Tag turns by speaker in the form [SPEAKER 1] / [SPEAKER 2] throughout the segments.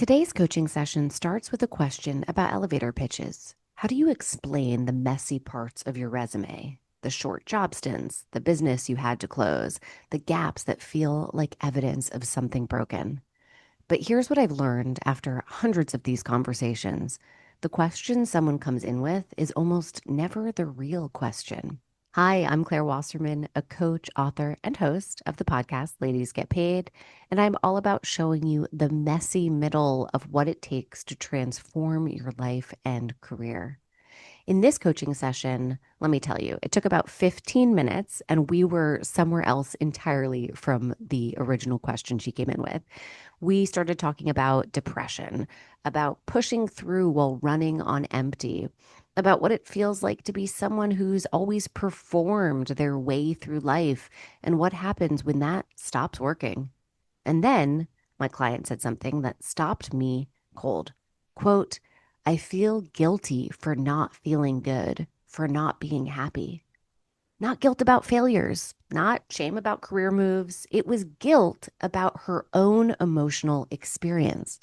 [SPEAKER 1] Today's coaching session starts with a question about elevator pitches. How do you explain the messy parts of your resume? The short job stints, the business you had to close, the gaps that feel like evidence of something broken. But here's what I've learned after hundreds of these conversations. The question someone comes in with is almost never the real question. Hi, I'm Claire Wasserman, a coach, author, and host of the podcast Ladies Get Paid, and I'm all about showing you the messy middle of what it takes to transform your life and career. In this coaching session, let me tell you, it took about 15 minutes and we were somewhere else entirely from the original question she came in with. We started talking about depression, about pushing through while running on empty, about what it feels like to be someone who's always performed their way through life and what happens when that stops working. And then my client said something that stopped me cold. Quote, I feel guilty for not feeling good, for not being happy. Not guilt about failures, not shame about career moves. It was guilt about her own emotional experience.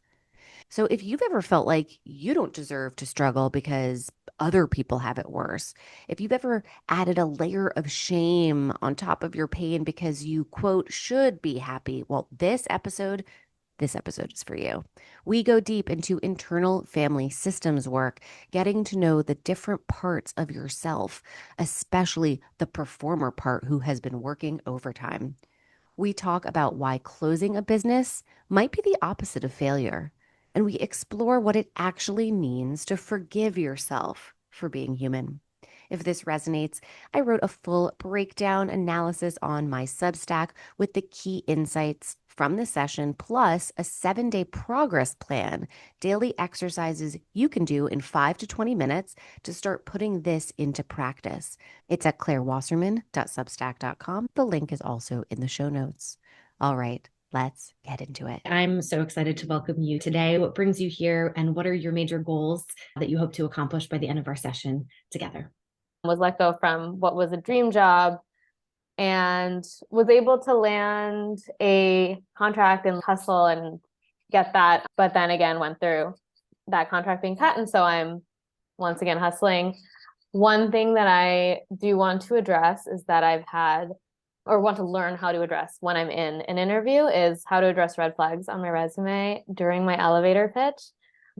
[SPEAKER 1] So if you've ever felt like you don't deserve to struggle because other people have it worse, if you've ever added a layer of shame on top of your pain because you, quote, should be happy, well, this episode is for you. We go deep into internal family systems work, getting to know the different parts of yourself, especially the performer part who has been working overtime. We talk about why closing a business might be the opposite of failure, and we explore what it actually means to forgive yourself for being human. If this resonates, I wrote a full breakdown analysis on my Substack with the key insights from the session, plus a 7-day progress plan, daily exercises you can do in 5 to 20 minutes to start putting this into practice. It's at clairewasserman.substack.com. The link is also in the show notes. All right, let's get into it.
[SPEAKER 2] I'm so excited to welcome you today. What brings you here, and what are your major goals that you hope to accomplish by the end of our session together?
[SPEAKER 3] Was let go from what was a dream job and was able to land a contract and hustle and get that, but then again went through that contract being cut, and so I'm once again hustling. One thing that I do want to address is that I've had or want to learn how to address when I'm in an interview is how to address red flags on my resume during my elevator pitch.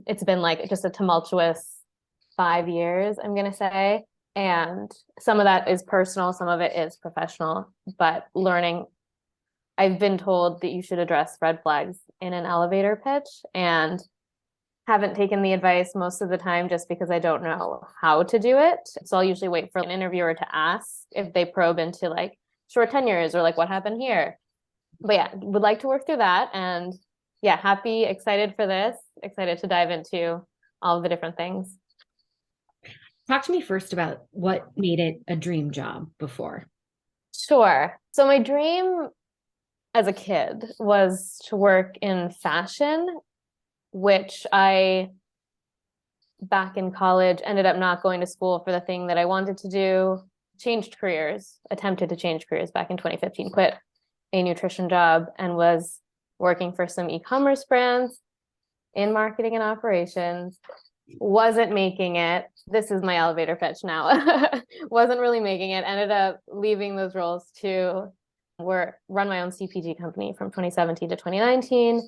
[SPEAKER 3] It's been like just a tumultuous 5 years, I'm going to say. And some of that is personal, some of it is professional, but learning, I've been told that you should address red flags in an elevator pitch and haven't taken the advice most of the time just because I don't know how to do it. So I'll usually wait for an interviewer to ask if they probe into like short tenures or like what happened here. But yeah, would like to work through that. And yeah, happy, excited for this, excited to dive into all of the different things.
[SPEAKER 2] Talk to me first about what made it a dream job before.
[SPEAKER 3] Sure. So my dream as a kid was to work in fashion, which I, back in college, ended up not going to school for the thing that I wanted to do, changed careers, attempted to change careers back in 2015, quit a nutrition job and was working for some e-commerce brands in marketing and operations. Wasn't making it. This is my elevator pitch now. Wasn't really making it. Ended up leaving those roles to run my own CPG company from 2017 to 2019.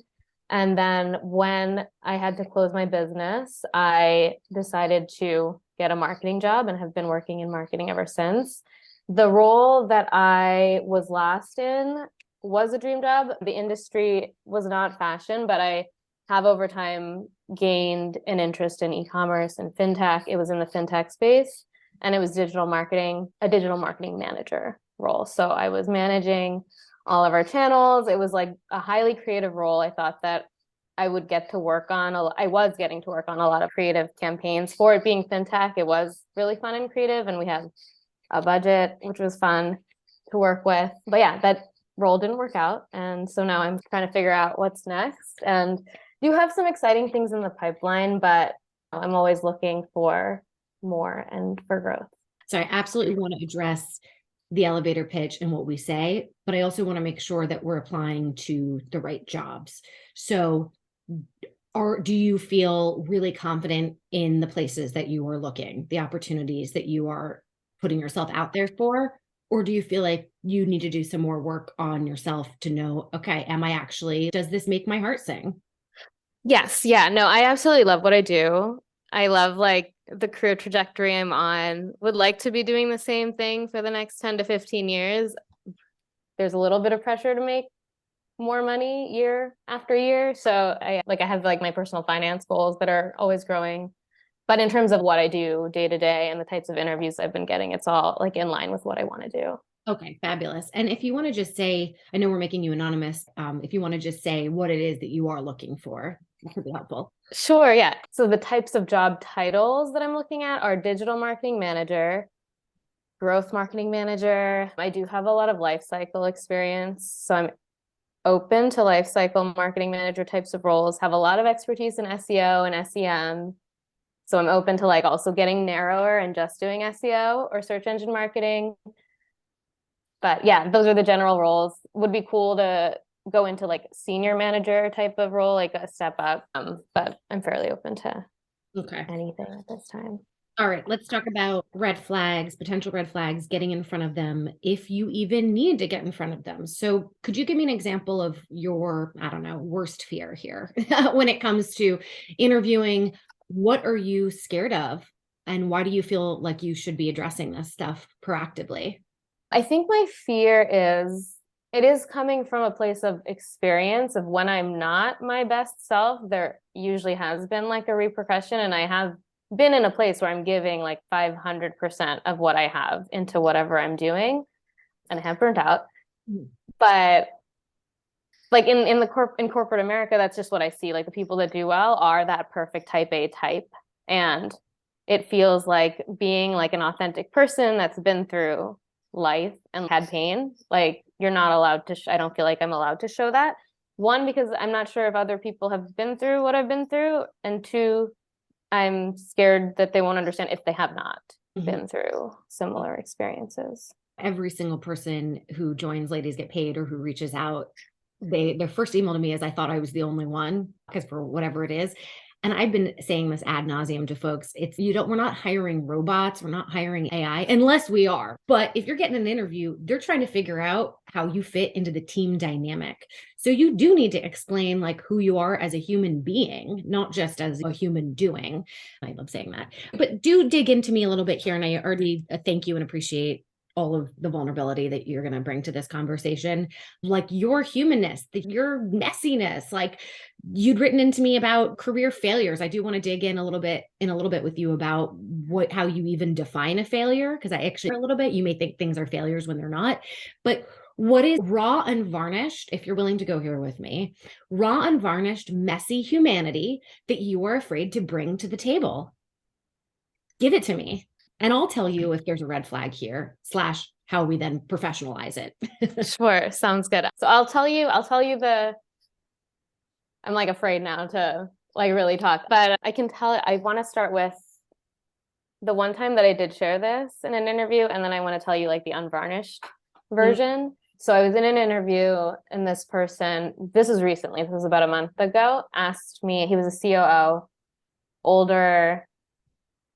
[SPEAKER 3] And then when I had to close my business, I decided to get a marketing job and have been working in marketing ever since. The role that I was last in was a dream job. The industry was not fashion, but I have over time gained an interest in e-commerce and fintech. It was in the fintech space, and it was digital marketing, a digital marketing manager role. So I was managing all of our channels. It was like a highly creative role. I thought that I would get to work on, I was getting to work on a lot of creative campaigns. For it being fintech, it was really fun and creative, and we had a budget, which was fun to work with. But yeah, that role didn't work out. And so now I'm trying to figure out what's next. And do have some exciting things in the pipeline, but I'm always looking for more and for growth.
[SPEAKER 2] So I absolutely want to address the elevator pitch and what we say, but I also want to make sure that we're applying to the right jobs. So Or do you feel really confident in the places that you are looking, the opportunities that you are putting yourself out there for? Or do you feel like you need to do some more work on yourself to know, okay, does this make my heart sing?
[SPEAKER 3] Yes, yeah, no, I absolutely love what I do. I love like the career trajectory I'm on. Would like to be doing the same thing for the next 10 to 15 years. There's a little bit of pressure to make more money year after year. So I have like my personal finance goals that are always growing. But in terms of what I do day to day and the types of interviews I've been getting, it's all like in line with what I want to do.
[SPEAKER 2] Okay, fabulous. And if you want to just say, I know we're making you anonymous. If you want to just say what it is that you are looking for, that could be helpful.
[SPEAKER 3] Sure, yeah. So the types of job titles that I'm looking at are digital marketing manager, growth marketing manager. I do have a lot of life cycle experience, so I'm open to life cycle marketing manager types of roles, have a lot of expertise in SEO and SEM. So I'm open to like also getting narrower and just doing SEO or search engine marketing. But yeah, those are the general roles. Would be cool to go into like senior manager type of role, like a step up. But I'm fairly open to
[SPEAKER 2] Okay.
[SPEAKER 3] anything at this time.
[SPEAKER 2] All right, let's talk about red flags, potential red flags, getting in front of them, if you even need to get in front of them. So, could you give me an example of your, I don't know, worst fear here when it comes to interviewing? What are you scared of? And why do you feel like you should be addressing this stuff proactively?
[SPEAKER 3] I think my fear is it is coming from a place of experience of when I'm not my best self, there usually has been like a repercussion. And I have been in a place where I'm giving like 500% of what I have into whatever I'm doing and I have burnt out.
[SPEAKER 2] Mm.
[SPEAKER 3] But like in corporate America, that's just what I see. Like the people that do well are that perfect type A type. And it feels like being like an authentic person that's been through life and had pain. Like you're not allowed to, I don't feel like I'm allowed to show that. One, because I'm not sure if other people have been through what I've been through. And two, I'm scared that they won't understand if they have not been through similar experiences.
[SPEAKER 2] Every single person who joins Ladies Get Paid or who reaches out, their first email to me is, I thought I was the only one, because for whatever it is. And I've been saying this ad nauseum to folks. We're not hiring robots. We're not hiring AI unless we are. But if you're getting an interview, they're trying to figure out how you fit into the team dynamic. So you do need to explain like who you are as a human being, not just as a human doing. I love saying that, but do dig into me a little bit here. And I already thank you and appreciate all of the vulnerability that you're going to bring to this conversation, like your humanness, your messiness. Like you'd written into me about career failures. I do want to dig in a little bit with you about how you even define a failure, because I actually a little bit, you may think things are failures when they're not, but what is raw and varnished, if you're willing to go here with me, raw and varnished, messy humanity that you are afraid to bring to the table? Give it to me. And I'll tell you if there's a red flag here, / how we then professionalize it.
[SPEAKER 3] Sure, sounds good. So I'll tell you I'm like afraid now to like really talk, but I can tell I want to start with the one time that I did share this in an interview, and then I want to tell you like the unvarnished version. So I was in an interview and this person, this was recently, this was about a month ago, asked me, he was a COO, older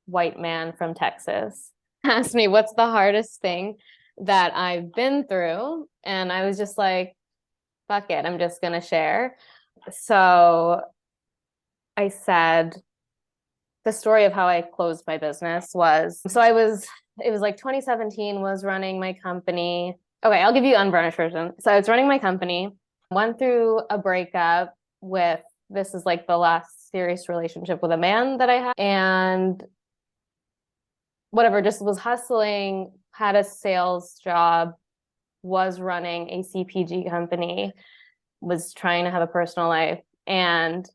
[SPEAKER 3] white man from Texas, asked me what's the hardest thing that I've been through. And I was just like, fuck it, I'm just going to share. So I said, the story of how I closed my business was, it was like 2017 was running my company. Okay, I'll give you unvarnished version. So I was running my company, went through a breakup with, this is like the last serious relationship with a man that I had, and whatever, just was hustling, had a sales job, was running a CPG company, was trying to have a personal life, and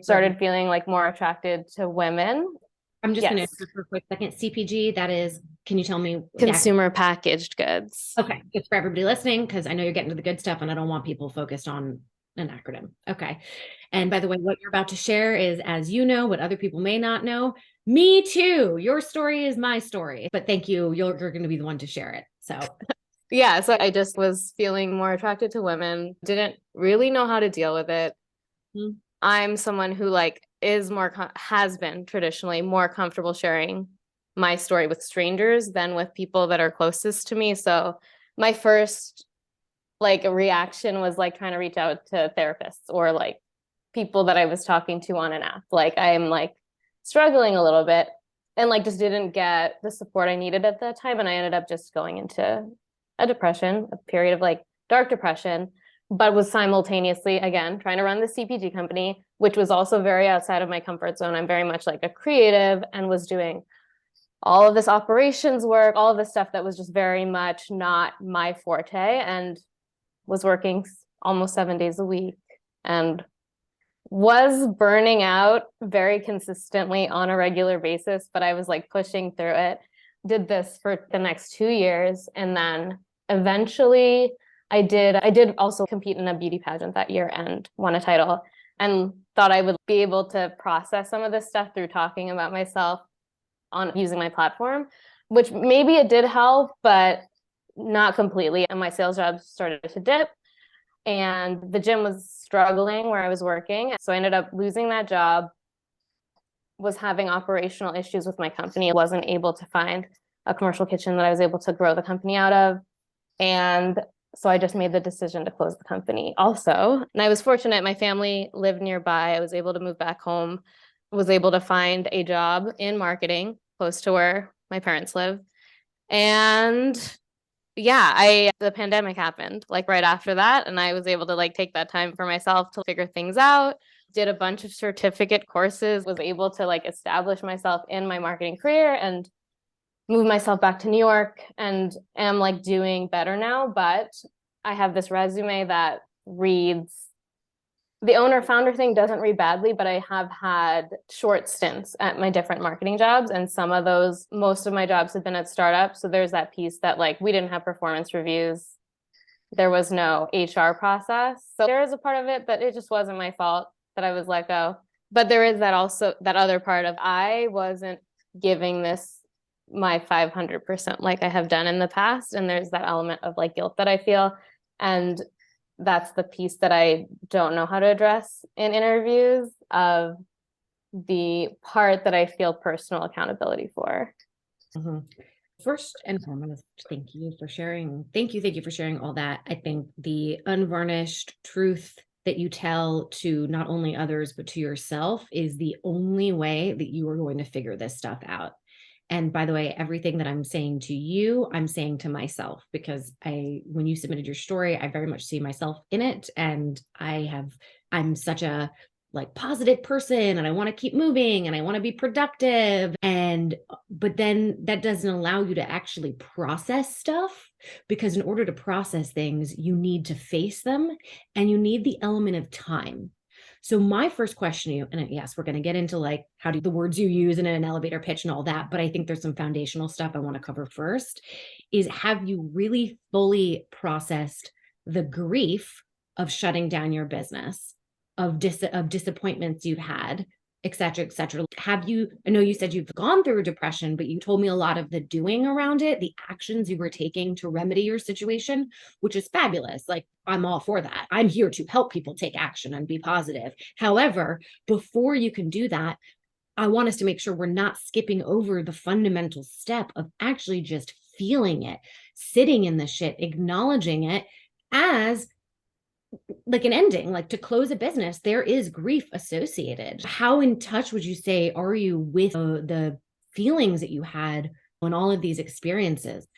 [SPEAKER 3] started feeling like more attracted to women.
[SPEAKER 2] I'm just going to for a quick second. CPG, that is, can you tell me?
[SPEAKER 3] Consumer packaged goods.
[SPEAKER 2] Okay, just for everybody listening, because I know you're getting to the good stuff and I don't want people focused on an acronym. Okay. And by the way, what you're about to share is, as you know, what other people may not know. Me too. Your story is my story. But thank you. You're going to be the one to share it. So
[SPEAKER 3] yeah, so I just was feeling more attracted to women, didn't really know how to deal with it. I'm someone who like is has been traditionally more comfortable sharing my story with strangers than with people that are closest to me. So my first like reaction was like trying to reach out to therapists or like people that I was talking to on an app. Like I'm like struggling a little bit and like just didn't get the support I needed at that time. And I ended up just going into a depression, a period of like dark depression, but was simultaneously again trying to run the CPG company, which was also very outside of my comfort zone. I'm very much like a creative and was doing all of this operations work, all of this stuff that was just very much not my forte, and was working almost 7 days a week and was burning out very consistently on a regular basis, but I was like pushing through it. Did this for the next 2 years. And then eventually I did also compete in a beauty pageant that year and won a title, and thought I would be able to process some of this stuff through talking about myself on using my platform, which maybe it did help, but not completely. And my sales jobs started to dip and the gym was struggling where I was working. So I ended up losing that job, was having operational issues with my company. I wasn't able to find a commercial kitchen that I was able to grow the company out of. And so I just made the decision to close the company also. And I was fortunate, my family lived nearby. I was able to move back home, was able to find a job in marketing close to where my parents live. And yeah, the pandemic happened like right after that. And I was able to like take that time for myself to figure things out, did a bunch of certificate courses, was able to like establish myself in my marketing career and move myself back to New York, and am like doing better now. But I have this resume that reads, the owner founder thing doesn't read badly, but I have had short stints at my different marketing jobs. And some of those, most of my jobs have been at startups. So there's that piece that like we didn't have performance reviews. There was no HR process. So there is a part of it, but it just wasn't my fault that I was let go. But there is that also, that other part of I wasn't giving this my 500% like I have done in the past. And there's that element of like guilt that I feel. And that's the piece that I don't know how to address in interviews, of the part that I feel personal accountability for.
[SPEAKER 2] Mm-hmm. First and foremost, thank you for sharing. Thank you for sharing all that. I think the unvarnished truth that you tell to not only others, but to yourself is the only way that you are going to figure this stuff out. And by the way, everything that I'm saying to you, I'm saying to myself, because when you submitted your story, I very much see myself in it. And I'm such a like positive person, and I want to keep moving, and I want to be productive. But then that doesn't allow you to actually process stuff, because in order to process things, you need to face them, and you need the element of time. So my first question to you, and yes, we're going to get into like how do the words you use in an elevator pitch and all that, but I think there's some foundational stuff I want to cover first, is have you really fully processed the grief of shutting down your business, of disappointments you've had, et cetera, et cetera? Have you, I know you said you've gone through depression, but you told me a lot of the doing around it, the actions you were taking to remedy your situation, which is fabulous. Like, I'm all for that. I'm here to help people take action and be positive. However, before you can do that, I want us to make sure we're not skipping over the fundamental step of actually just feeling it, sitting in the shit, acknowledging it as like an ending. Like, to close a business, there is grief associated. How in touch would you say are you with the feelings that you had on all of these experiences?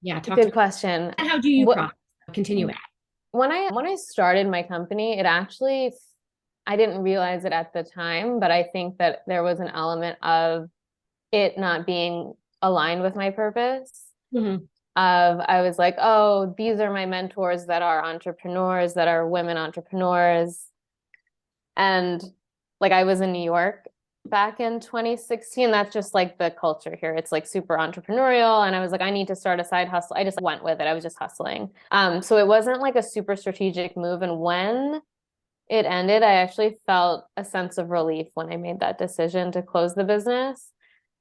[SPEAKER 2] Yeah,
[SPEAKER 3] Good question.
[SPEAKER 2] How do you continue it?
[SPEAKER 3] When I started my company, it actually, I didn't realize it at the time, but I think that there was an element of it not being aligned with my purpose. Mm-hmm. I was like, oh, these are my mentors that are entrepreneurs, that are women entrepreneurs. And like, I was in New York back in 2016. That's just like the culture here. It's like super entrepreneurial. And I was like, I need to start a side hustle. I just went with it. I was just hustling. So it wasn't like a super strategic move. And when it ended, I actually felt a sense of relief when I made that decision to close the business.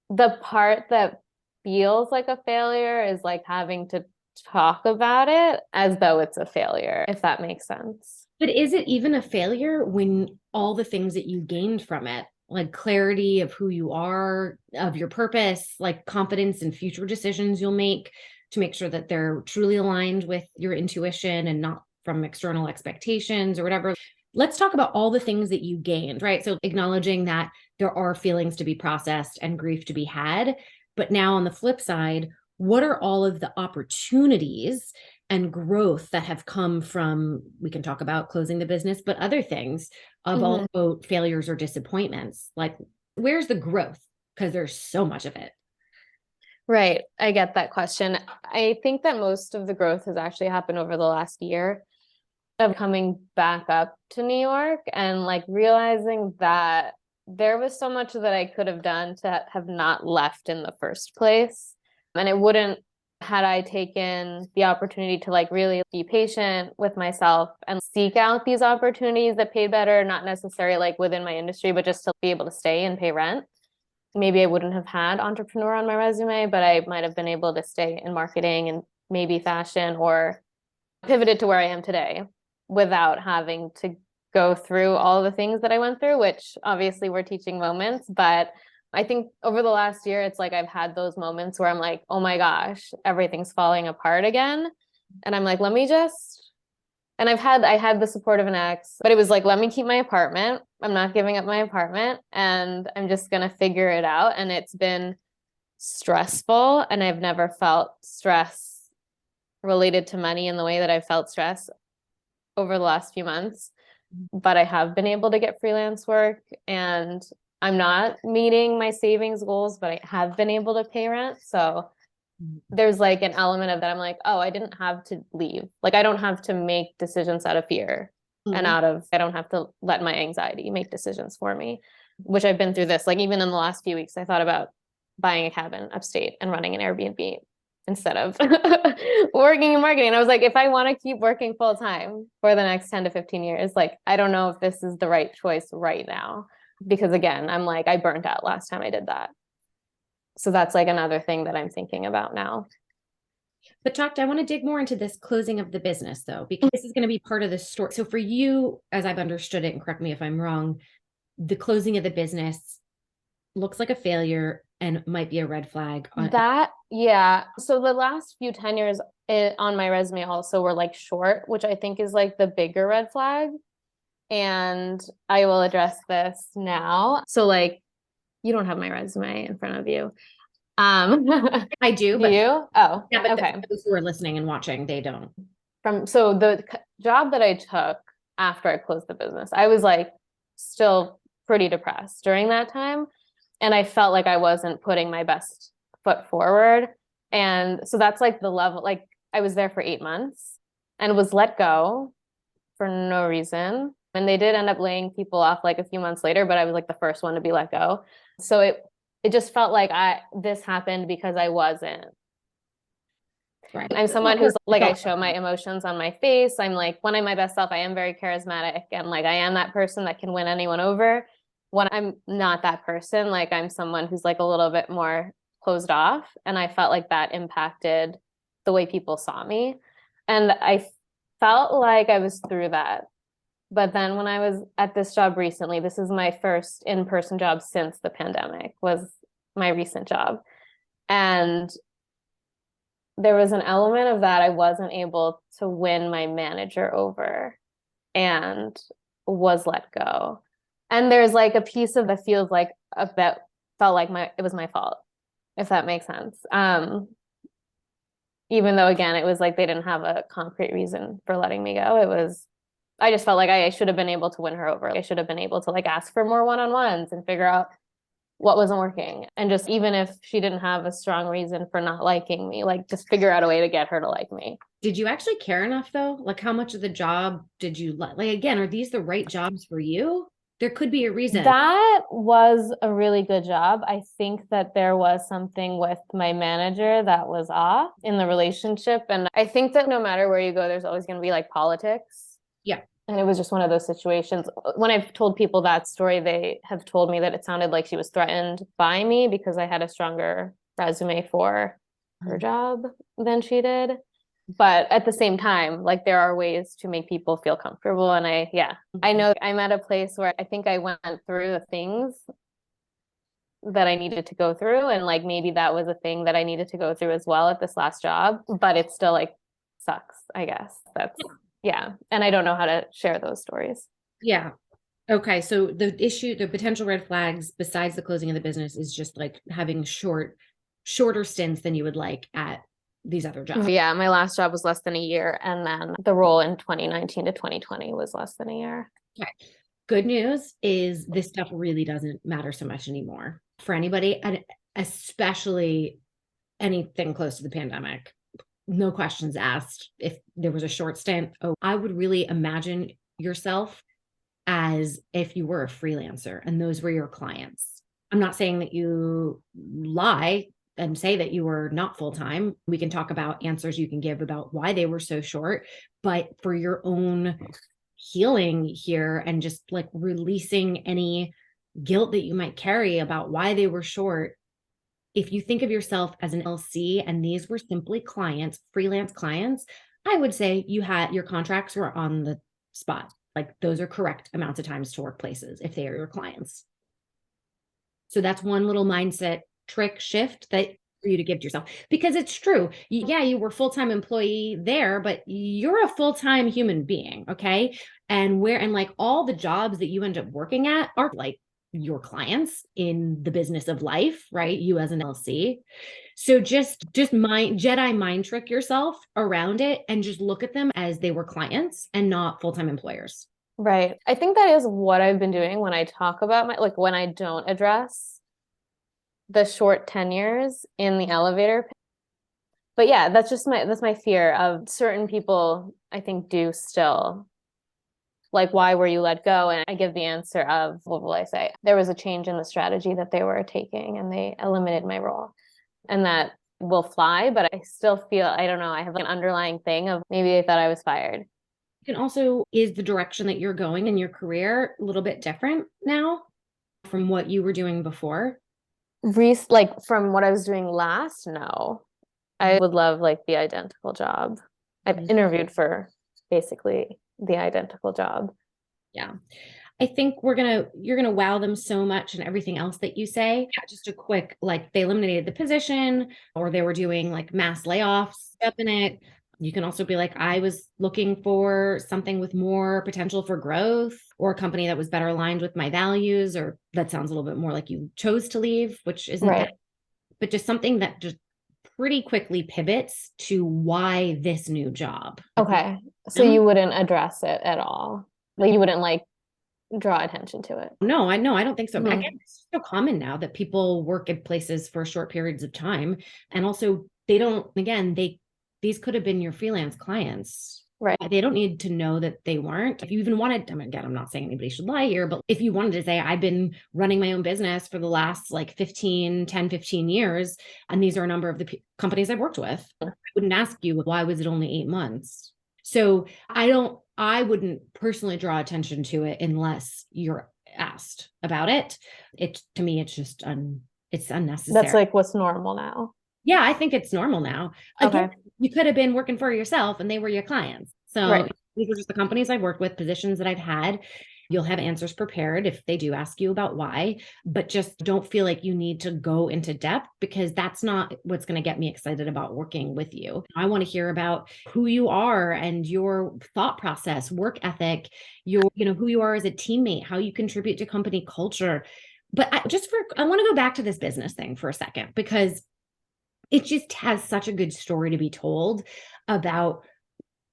[SPEAKER 3] The part that feels like a failure is like having to talk about it as though it's a failure, if that makes sense.
[SPEAKER 2] But is it even a failure when all the things that you gained from it, like clarity of who you are, of your purpose, like confidence in future decisions you'll make to make sure that they're truly aligned with your intuition and not from external expectations or whatever? Let's talk about all the things that you gained, right? So acknowledging that there are feelings to be processed and grief to be had. But now on the flip side, what are all of the opportunities and growth that have come from, we can talk about closing the business, but other things of all quote failures or disappointments? Like, where's the growth? Because there's so much of it.
[SPEAKER 3] Right. I get that question. I think that most of the growth has actually happened over the last year of coming back up to New York and like realizing that there was so much that I could have done to have not left in the first place. And it wouldn't, had I taken the opportunity to like really be patient with myself and seek out these opportunities that paid better, not necessarily like within my industry, but just to be able to stay and pay rent. Maybe I wouldn't have had entrepreneur on my resume, but I might have been able to stay in marketing and maybe fashion or pivoted to where I am today without having to go through all the things that I went through, which obviously were teaching moments. But I think over the last year, it's like I've had those moments where I'm like, oh my gosh, everything's falling apart again. And I'm like, let me just, and I had the support of an ex, but it was like, let me keep my apartment. I'm not giving up my apartment and I'm just going to figure it out. And it's been stressful. And I've never felt stress related to money in the way that I've felt stress over the last few months. But I have been able to get freelance work and I'm not meeting my savings goals, but I have been able to pay rent. So there's like an element of that. I'm like, oh, I didn't have to leave. Like, I don't have to make decisions out of fear and I don't have to let my anxiety make decisions for me, which I've been through this. Like, even in the last few weeks, I thought about buying a cabin upstate and running an Airbnb instead of working in marketing. And I was like, if I want to keep working full time for the next 10 to 15 years, like, I don't know if this is the right choice right now. Because again, I'm like, I burnt out last time I did that. So that's like another thing that I'm thinking about now.
[SPEAKER 2] But I want to dig more into this closing of the business though, because this is going to be part of the story. So for you, as I've understood it, and correct me if I'm wrong, the closing of the business looks like a failure and might be a red flag.
[SPEAKER 3] That, yeah. So the last few tenures on my resume also were like short, which I think is like the bigger red flag. And I will address this now. So like, you don't have my resume in front of you.
[SPEAKER 2] I do,
[SPEAKER 3] do you? Oh,
[SPEAKER 2] yeah, but
[SPEAKER 3] okay.
[SPEAKER 2] those who are listening and watching, they don't.
[SPEAKER 3] So the job that I took after I closed the business, I was like still pretty depressed during that time. And I felt like I wasn't putting my best foot forward. And so that's like the level, like I was there for 8 months and was let go for no reason. And they did end up laying people off like a few months later, but I was like the first one to be let go. So it just felt like this happened because I wasn't.
[SPEAKER 2] Right.
[SPEAKER 3] I'm someone who's like, I show my emotions on my face. I'm like, when I'm my best self, I am very charismatic and like I am that person that can win anyone over. When I'm not that person, like I'm someone who's like a little bit more closed off. And I felt like that impacted the way people saw me. And I felt like I was through that. But then when I was at this job recently, this is my first in-person job since the pandemic, was my recent job. And there was an element of that I wasn't able to win my manager over and was let go. And there's like a piece of the feels like that felt like it was my fault, if that makes sense. Even though again, it was like they didn't have a concrete reason for letting me go. I just felt like I should have been able to win her over. I should have been able to like ask for more one-on-ones and figure out what wasn't working. And just even if she didn't have a strong reason for not liking me, like just figure out a way to get her to like me.
[SPEAKER 2] Did you actually care enough though? Like how much of the job did you like again, are these the right jobs for you? There could be a reason.
[SPEAKER 3] That was a really good job. I think that there was something with my manager that was off in the relationship. And I think that no matter where you go, there's always going to be like politics.
[SPEAKER 2] Yeah.
[SPEAKER 3] And it was just one of those situations. When I've told people that story, they have told me that it sounded like she was threatened by me because I had a stronger resume for her job than she did. But at the same time, like there are ways to make people feel comfortable. And I know I'm at a place where I think I went through the things that I needed to go through. And like maybe that was a thing that I needed to go through as well at this last job, but it still like sucks, I guess. Yeah. And I don't know how to share those stories.
[SPEAKER 2] Yeah. Okay. So the potential red flags besides the closing of the business is just like having shorter stints than you would like at these other jobs.
[SPEAKER 3] Yeah. My last job was less than a year. And then the role in 2019 to 2020 was less than a year.
[SPEAKER 2] Okay. Good news is this stuff really doesn't matter so much anymore for anybody, and especially anything close to the pandemic. No questions asked. If there was a short stint, I would really imagine yourself as if you were a freelancer and those were your clients. I'm not saying that you lie and say that you were not full-time. We can talk about answers you can give about why they were so short, but for your own healing here and just like releasing any guilt that you might carry about why they were short. If you think of yourself as an LC and these were simply clients, freelance clients, I would say your contracts were on the spot. Like those are correct amounts of times to work places if they are your clients. So that's one little mindset trick shift that for you to give to yourself, because it's true. Yeah, you were full-time employee there, but you're a full-time human being. Okay. And like all the jobs that you end up working at are like your clients in the business of life, right? You as an LC. So just Jedi mind trick yourself around it and just look at them as they were clients and not full-time employers.
[SPEAKER 3] Right. I think that is what I've been doing when I talk about like when I don't address the short tenures in the elevator. But yeah, that's my fear of certain people, I think, do still like, why were you let go? And I give the answer of, what will I say? There was a change in the strategy that they were taking and they eliminated my role. And that will fly, but I still feel, I don't know, I have an underlying thing of maybe they thought I was fired.
[SPEAKER 2] And also, is the direction that you're going in your career a little bit different now from what you were doing before?
[SPEAKER 3] Like from what I was doing last, no. I would love like the identical job. I've interviewed for basically the identical job.
[SPEAKER 2] Yeah. I think you're gonna wow them so much and everything else that you say. Just a quick, like they eliminated the position or they were doing like mass layoffs, step in it. You can also be like, I was looking for something with more potential for growth or a company that was better aligned with my values, or that sounds a little bit more like you chose to leave, which isn't
[SPEAKER 3] Right.
[SPEAKER 2] bad, but just something that just pretty quickly pivots to why this new job.
[SPEAKER 3] Okay. So you wouldn't address it at all. Like you wouldn't like draw attention to it.
[SPEAKER 2] No, I don't think so. Again, it's so common now that people work at places for short periods of time. And also these could have been your freelance clients.
[SPEAKER 3] Right.
[SPEAKER 2] They don't need to know that they weren't. If you even wanted, again, I'm not saying anybody should lie here, but if you wanted to say, I've been running my own business for the last like 10, 15 years, and these are a number of the companies I've worked with, I wouldn't ask you, why was it only 8 months? So I wouldn't personally draw attention to it unless you're asked about it. To me, it's just it's unnecessary.
[SPEAKER 3] That's like what's normal now.
[SPEAKER 2] Yeah, I think it's normal now. Again, you could have been working for yourself and they were your clients. So these are just the companies I've worked with, positions that I've had. You'll have answers prepared if they do ask you about why, but just don't feel like you need to go into depth, because that's not what's going to get me excited about working with you. I want to hear about who you are and your thought process, work ethic, who you are as a teammate, how you contribute to company culture. But I want to go back to this business thing for a second, because it just has such a good story to be told about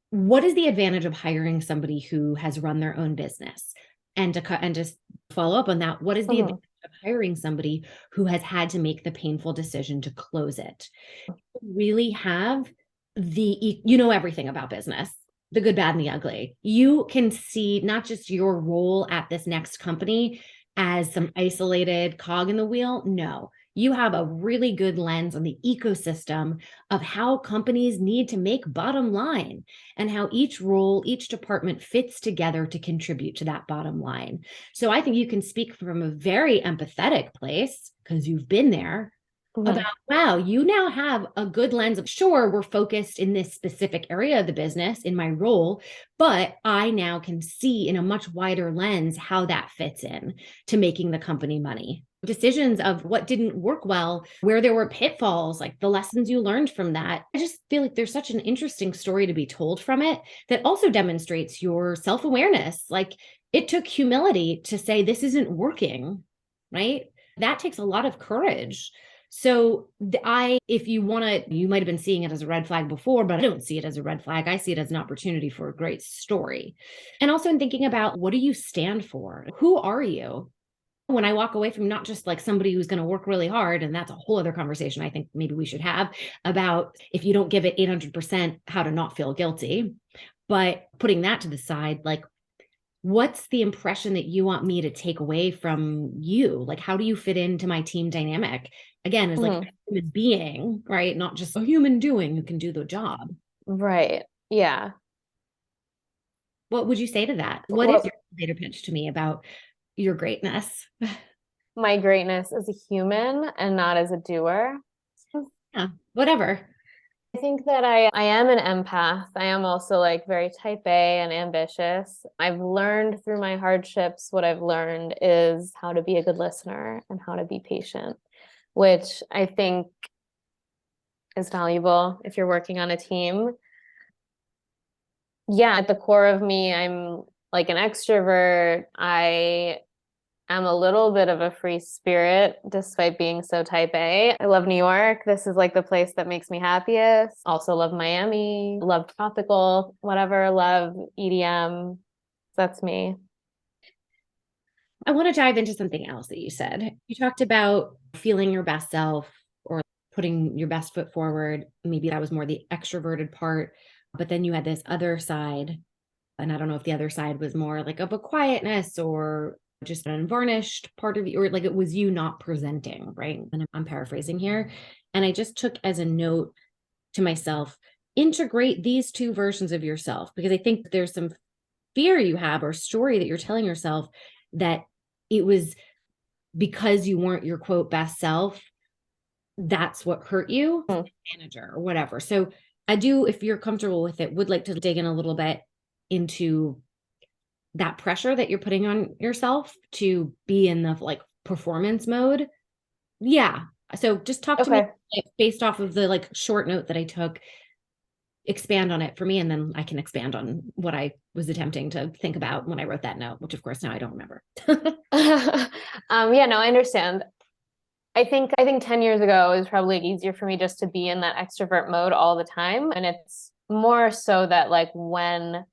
[SPEAKER 2] what is the advantage of hiring somebody who has run their own business, and just follow up on that. What is the advantage of hiring somebody who has had to make the painful decision to close it? You really have everything about business, the good, bad, and the ugly. You can see not just your role at this next company as some isolated cog in the wheel. No, you have a really good lens on the ecosystem of how companies need to make bottom line and how each role, each department fits together to contribute to that bottom line. So I think you can speak from a very empathetic place because you've been there, about, wow, you now have a good lens of, sure, we're focused in this specific area of the business in my role, but I now can see in a much wider lens how that fits in to making the company money. Decisions of what didn't work well, where there were pitfalls, like the lessons you learned from that. I just feel like there's such an interesting story to be told from it that also demonstrates your self-awareness. Like it took humility to say, this isn't working, right? That takes a lot of courage. So if you want to, you might have been seeing it as a red flag before, but I don't see it as a red flag. I see it as an opportunity for a great story. And also in thinking about, what do you stand for? Who are you? When I walk away from not just like somebody who's going to work really hard, and that's a whole other conversation I think maybe we should have about, if you don't give it 800%, how to not feel guilty. But putting that to the side, like, what's the impression that you want me to take away from you? Like, how do you fit into my team dynamic? Again, as like a human being, right? Not just a human doing who can do the job.
[SPEAKER 3] Right. Yeah.
[SPEAKER 2] What would you say to that? What is your elevator pitch to me about your greatness?
[SPEAKER 3] My greatness as a human and not as a doer.
[SPEAKER 2] Yeah, whatever.
[SPEAKER 3] I think that I am an empath. I am also like very type A and ambitious. I've learned through my hardships, what I've learned is how to be a good listener and how to be patient, which I think is valuable if you're working on a team. Yeah, at the core of me, I'm like an extrovert. I'm a little bit of a free spirit despite being so type A. I love New York. This is like the place that makes me happiest. Also love Miami, love tropical, whatever, love EDM. That's me.
[SPEAKER 2] I want to dive into something else that you said. You talked about feeling your best self or putting your best foot forward. Maybe that was more the extroverted part, but then you had this other side. And I don't know if the other side was more like of a quietness or just an unvarnished part of you, or like it was you not presenting, right? And I'm paraphrasing here. And I just took as a note to myself, integrate these two versions of yourself, because I think there's some fear you have or story that you're telling yourself that it was because you weren't your quote best self, that's what hurt you, manager or whatever. So I do, if you're comfortable with it, would like to dig in a little bit into that pressure that you're putting on yourself to be in the like performance mode. Yeah. So just talk to me based off of the like short note that I took, expand on it for me, and then I can expand on what I was attempting to think about when I wrote that note, which of course now I don't remember.
[SPEAKER 3] Yeah, no, I understand. I think 10 years ago it was probably easier for me just to be in that extrovert mode all the time. And it's more so that like when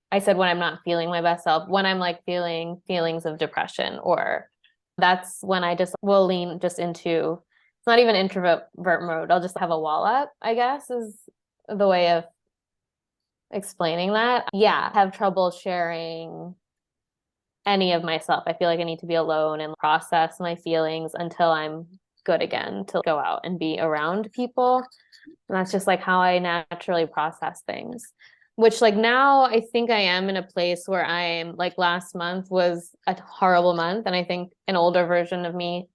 [SPEAKER 3] I said when I'm not feeling my best self, when I'm like feeling feelings of depression, or that's when I just will lean just into, it's not even introvert mode. I'll just have a wall up, I guess, is the way of explaining that. Yeah, have trouble sharing any of myself. I feel like I need to be alone and process my feelings until I'm good again to go out and be around people. And that's just like how I naturally process things. Which like now I think I am in a place where I'm like last month was a horrible month. And I think an older version of me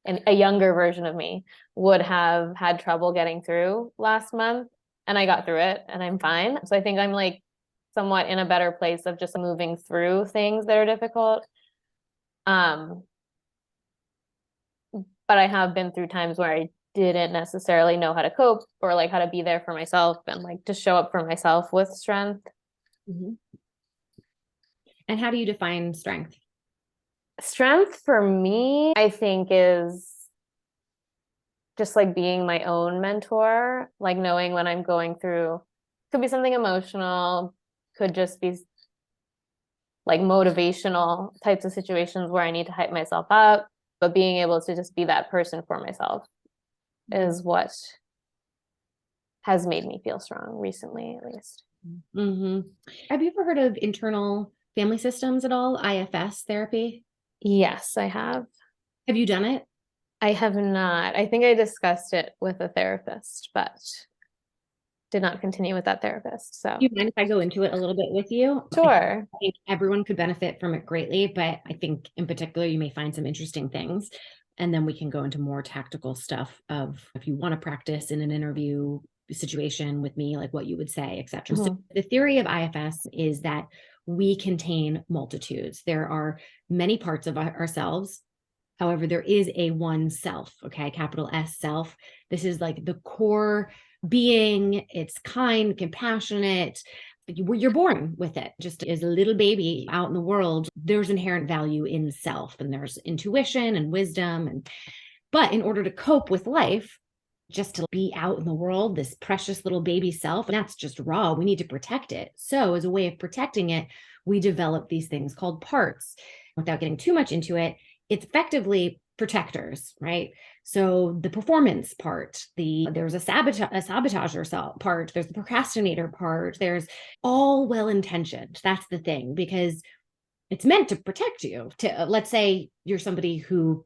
[SPEAKER 3] and a younger version of me would have had trouble getting through last month. And I got through it and I'm fine. So I think I'm like somewhat in a better place of just moving through things that are difficult. But I have been through times where I didn't necessarily know how to cope or like how to be there for myself and like to show up for myself with strength.
[SPEAKER 2] Mm-hmm. And how do you define strength?
[SPEAKER 3] Strength for me, I think, is just like being my own mentor, like knowing when I'm going through, could be something emotional, could just be like motivational types of situations where I need to hype myself up, but being able to just be that person for myself is what has made me feel strong recently, at least.
[SPEAKER 2] Mm-hmm. Have you ever heard of internal family systems at all? IFS therapy?
[SPEAKER 3] Yes, I have.
[SPEAKER 2] Have you done it?
[SPEAKER 3] I have not. I think I discussed it with a therapist, but did not continue with that therapist. So,
[SPEAKER 2] do you mind if I go into it a little bit with you?
[SPEAKER 3] Sure.
[SPEAKER 2] I think everyone could benefit from it greatly, but I think in particular, you may find some interesting things. And then we can go into more tactical stuff of if you want to practice in an interview situation with me, like what you would say, etc.
[SPEAKER 3] Mm-hmm.
[SPEAKER 2] So the theory of IFS is that we contain multitudes. There are many parts of ourselves. However, there is a one self, okay, capital S self. This is like the core being. It's kind, compassionate. You're born with it. Just as a little baby out in the world, there's inherent value in self, and there's intuition and wisdom. But in order to cope with life, just to be out in the world, this precious little baby self, and that's just raw. We need to protect it. So, as a way of protecting it, we develop these things called parts. Without getting too much into it, it's effectively protectors, right? So the performance part, there's a sabotager part, there's the procrastinator part, there's all well-intentioned. That's the thing, because it's meant to protect you. To let's say you're somebody who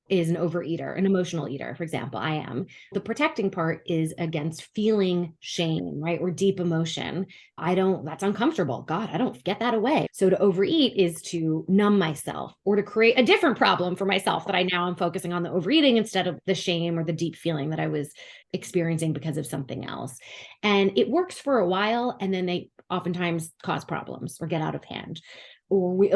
[SPEAKER 2] is an overeater, an emotional eater, for example, I am. The protecting part is against feeling shame, right? Or deep emotion. That's uncomfortable. God, I don't get that away. So to overeat is to numb myself or to create a different problem for myself that I now am focusing on the overeating instead of the shame or the deep feeling that I was experiencing because of something else. And it works for a while, and then they oftentimes cause problems or get out of hand. Or we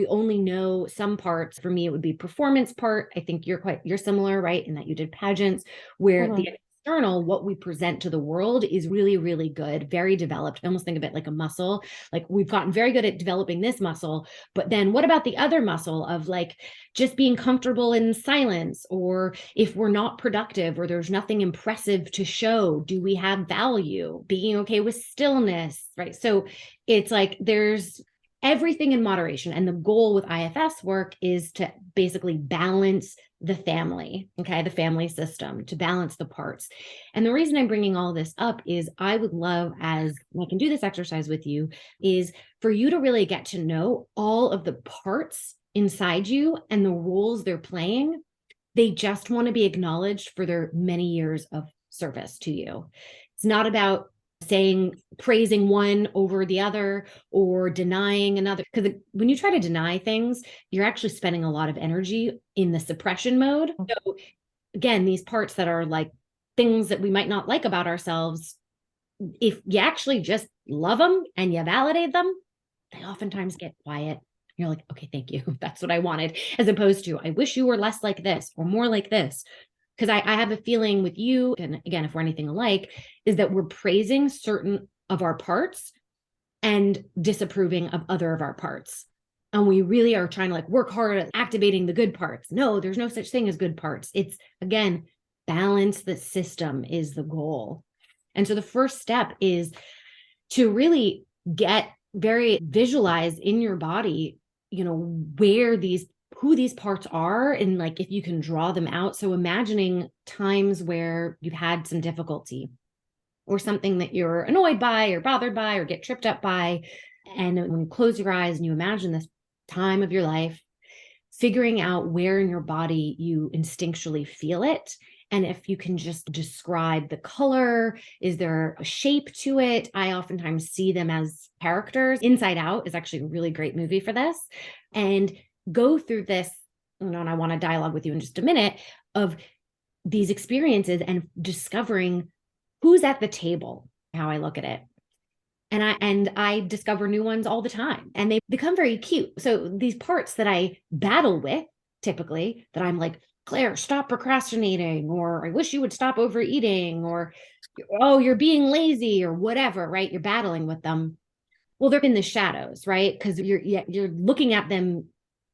[SPEAKER 2] only know some parts. For me, it would be performance part. I think you're similar, right? In that you did pageants, where
[SPEAKER 3] Mm-hmm.
[SPEAKER 2] the external, what we present to the world, is really, really good, very developed. I almost think of it like a muscle. Like we've gotten very good at developing this muscle, but then what about the other muscle of like just being comfortable in silence? Or if we're not productive or there's nothing impressive to show, do we have value? Being okay with stillness, right? So it's like there's everything in moderation. And the goal with IFS work is to basically balance the family, okay, the family system, to balance the parts. And the reason I'm bringing all this up is I would love, as I can do this exercise with you, is for you to really get to know all of the parts inside you and the roles they're playing. They just want to be acknowledged for their many years of service to you. It's not about praising one over the other or denying another, because when you try to deny things, you're actually spending a lot of energy in the suppression mode. So again, these parts that are like things that we might not like about ourselves, if you actually just love them and you validate them, they oftentimes get quiet. You're like, okay, thank you. That's what I wanted. As opposed to, I wish you were less like this or more like this. Because I have a feeling with you, and again, if we're anything alike, is that we're praising certain of our parts and disapproving of other of our parts. And we really are trying to like work hard at activating the good parts. No, there's no such thing as good parts. It's, again, balance the system is the goal. And so the first step is to really get very visualize in your body, who these parts are, and like if you can draw them out. So imagining times where you've had some difficulty or something that you're annoyed by or bothered by or get tripped up by. And when you close your eyes and you imagine this time of your life, figuring out where in your body you instinctually feel it. And if you can just describe the color, is there a shape to it? I oftentimes see them as characters. Inside Out is actually a really great movie for this. And go through this, and I want to dialogue with you in just a minute, of these experiences and discovering who's at the table, how I look at it. And I discover new ones all the time, and they become very cute. So these parts that I battle with, typically, that I'm like, Claire, stop procrastinating, or I wish you would stop overeating, or, oh, you're being lazy, or whatever, right? You're battling with them. Well, they're in the shadows, right? Because you're looking at them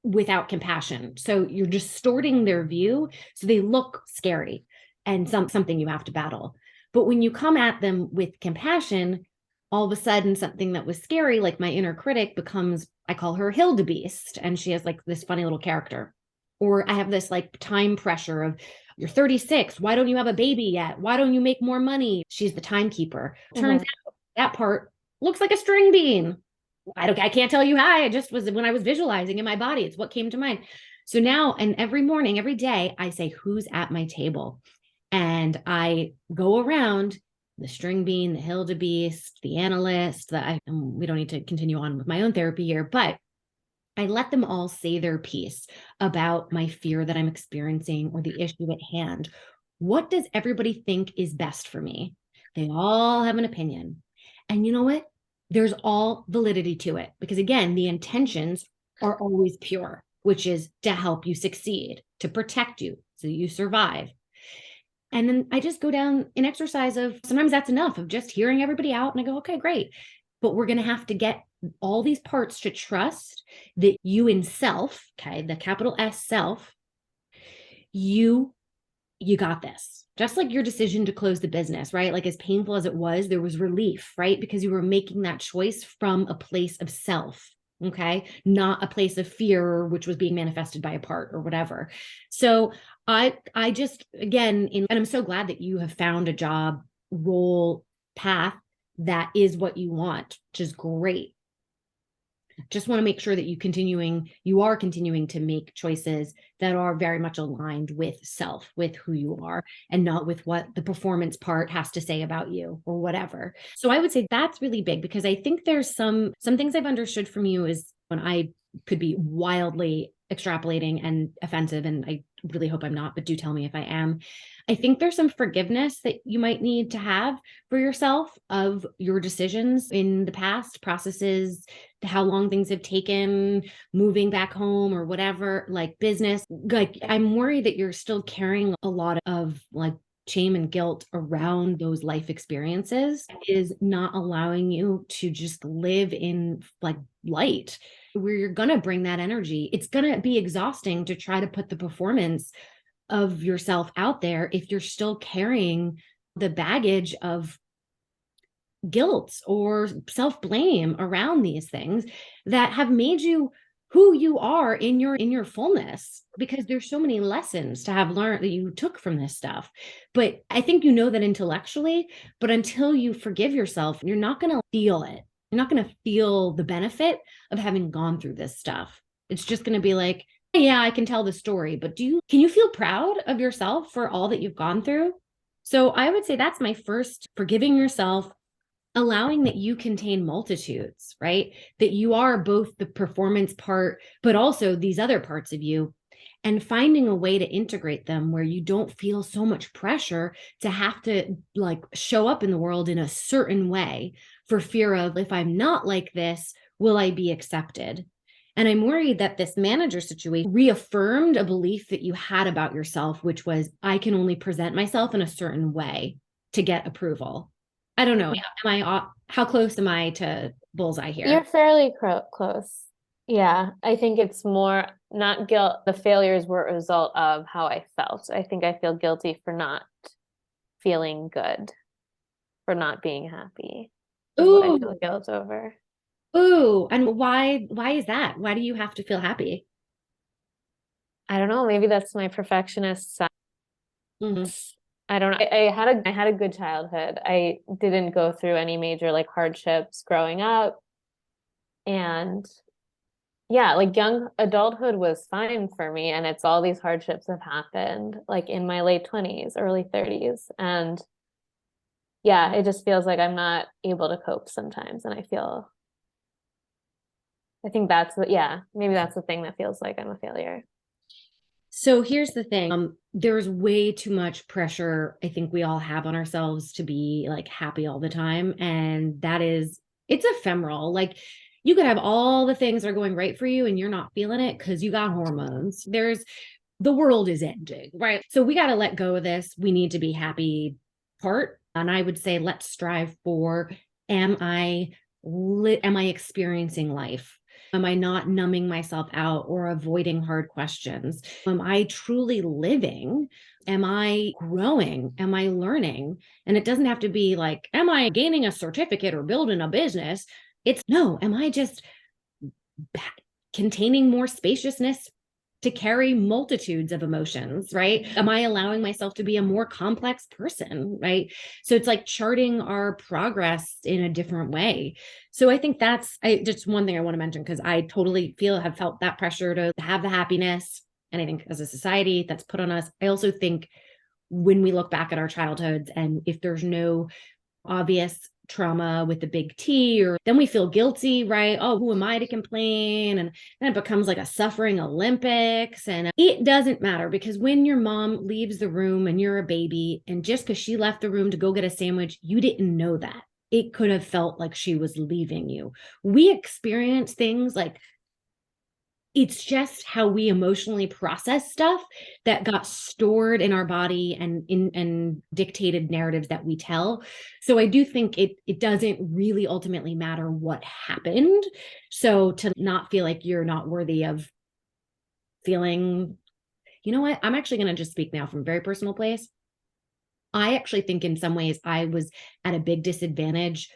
[SPEAKER 2] without compassion. So you're distorting their view. So they look scary and something you have to battle. But when you come at them with compassion, all of a sudden something that was scary, like my inner critic, becomes, I call her Hildebeest, and she has like this funny little character. Or I have this like time pressure of, you're 36, why don't you have a baby yet? Why don't you make more money? She's the timekeeper. Turns out that part looks like a string bean. I can't tell you how. I just was, when I was visualizing in my body, it's what came to mind. So now, and every morning, every day, I say, who's at my table? And I go around the string bean, the Hildebeest, the analyst, we don't need to continue on with my own therapy here, but I let them all say their piece about my fear that I'm experiencing or the issue at hand. What does everybody think is best for me? They all have an opinion. And you know what? There's all validity to it because, again, the intentions are always pure, which is to help you succeed, to protect you so you survive. And then I just go down an exercise of sometimes that's enough of just hearing everybody out. And I go, okay, great. But we're going to have to get all these parts to trust that you in self, okay, the capital S self, you got this. Just like your decision to close the business, right? Like as painful as it was, there was relief, right? Because you were making that choice from a place of self, okay? Not a place of fear, which was being manifested by a part or whatever. So I just, again, and I'm so glad that you have found a job role path that is what you want, which is great. Just want to make sure that you are continuing to make choices that are very much aligned with self, with who you are, and not with what the performance part has to say about you or whatever. So I would say that's really big because I think there's some things I've understood from you is when I could be wildly extrapolating and offensive, and I really hope I'm not, but do tell me if I am. I think there's some forgiveness that you might need to have for yourself of your decisions in the past, processes, how long things have taken, moving back home or whatever, like business. Like I'm worried that you're still carrying a lot of like shame and guilt around those life experiences is not allowing you to just live in like light where you're going to bring that energy. It's going to be exhausting to try to put the performance of yourself out there if you're still carrying the baggage of guilt or self-blame around these things that have made you who you are in your fullness, because there's so many lessons to have learned that you took from this stuff. But I think you know that intellectually, but until you forgive yourself, you're not going to feel it. You're not going to feel the benefit of having gone through this stuff. It's just going to be like, yeah, I can tell the story, but can you feel proud of yourself for all that you've gone through? So I would say that's my first, forgiving yourself, allowing that you contain multitudes, right? That you are both the performance part, but also these other parts of you, and finding a way to integrate them where you don't feel so much pressure to have to like show up in the world in a certain way for fear of, if I'm not like this, will I be accepted? And I'm worried that this manager situation reaffirmed a belief that you had about yourself, which was, I can only present myself in a certain way to get approval. I don't know. How close am I to bullseye here?
[SPEAKER 3] You're fairly close. Yeah, I think it's more not guilt. The failures were a result of how I felt. I think I feel guilty for not feeling good, for not being happy. Is what I feel
[SPEAKER 2] Ooh,
[SPEAKER 3] guilt over.
[SPEAKER 2] ooh. And why is that? Why do you have to feel happy?
[SPEAKER 3] I don't know. Maybe that's my perfectionist side.
[SPEAKER 2] Mhm.
[SPEAKER 3] I don't know. I had a good childhood. I didn't go through any major like hardships growing up. And yeah, like young adulthood was fine for me. And it's all these hardships have happened like in my late 20s, early 30s. And yeah, it just feels like I'm not able to cope sometimes. And I think yeah, maybe that's the thing that feels like I'm a failure.
[SPEAKER 2] So here's the thing. There's way too much pressure I think we all have on ourselves to be like happy all the time. And it's ephemeral. Like you could have all the things that are going right for you and you're not feeling it because you got hormones. The world is ending, right? So we got to let go of this. We need to be happy part. And I would say, let's strive for, am I experiencing life? Am I not numbing myself out or avoiding hard questions? Am I truly living? Am I growing? Am I learning? And it doesn't have to be like, am I gaining a certificate or building a business? It's no, am I just containing more spaciousness to carry multitudes of emotions, right? Am I allowing myself to be a more complex person, right? So it's like charting our progress in a different way. So I think that's just one thing I want to mention because I totally have felt that pressure to have the happiness. And I think as a society that's put on us, I also think when we look back at our childhoods and if there's no obvious trauma with the big T, or then we feel guilty, right? Oh, who am I to complain? And then it becomes like a suffering Olympics. And it doesn't matter, because when your mom leaves the room and you're a baby, and just because she left the room to go get a sandwich, you didn't know that. It could have felt like she was leaving you. We experience things like, it's just how we emotionally process stuff that got stored in our body and dictated narratives that we tell. So I do think it doesn't really ultimately matter what happened. So to not feel like you're not worthy of feeling, you know what? I'm actually going to just speak now from a very personal place. I actually think in some ways I was at a big disadvantage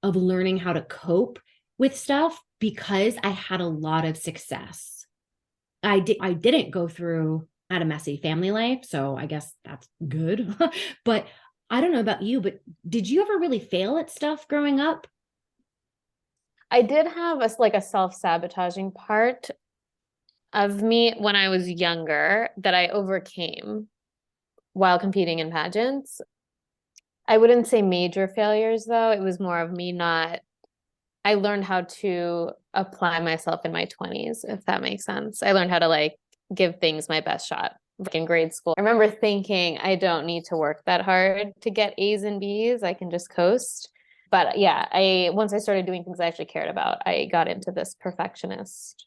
[SPEAKER 2] of learning how to cope with stuff because I had a lot of success. I didn't go through, I had a messy family life, so I guess that's good. But I don't know about you, but did you ever really fail at stuff growing up?
[SPEAKER 3] I did have a self-sabotaging part of me when I was younger that I overcame while competing in pageants. I wouldn't say major failures though. It was more of me not, I learned how to apply myself in my 20s, if that makes sense. I learned how to like give things my best shot. Like in grade school, I remember thinking I don't need to work that hard to get A's and B's. I can just coast. But yeah, once I started doing things I actually cared about, I got into this perfectionist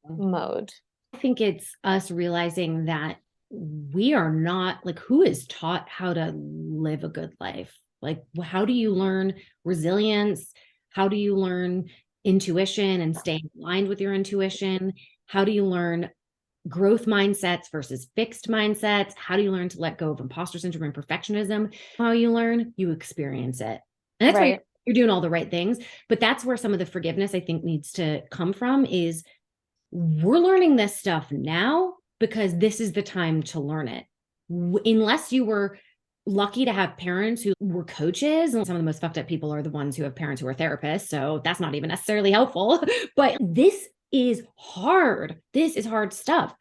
[SPEAKER 3] mode.
[SPEAKER 2] I think it's us realizing that we are not like, who is taught how to live a good life? Like, how do you learn resilience? How do you learn intuition and staying aligned with your intuition? How do you learn growth mindsets versus fixed mindsets? How do you learn to let go of imposter syndrome and perfectionism? How you learn, you experience it. And that's
[SPEAKER 3] Right.
[SPEAKER 2] why you're doing all the right things. But that's where some of the forgiveness I think needs to come from is, we're learning this stuff now because this is the time to learn it. Unless you were lucky to have parents who were coaches, and some of the most fucked up people are the ones who have parents who are therapists. So that's not even necessarily helpful. But this is hard. This is hard stuff.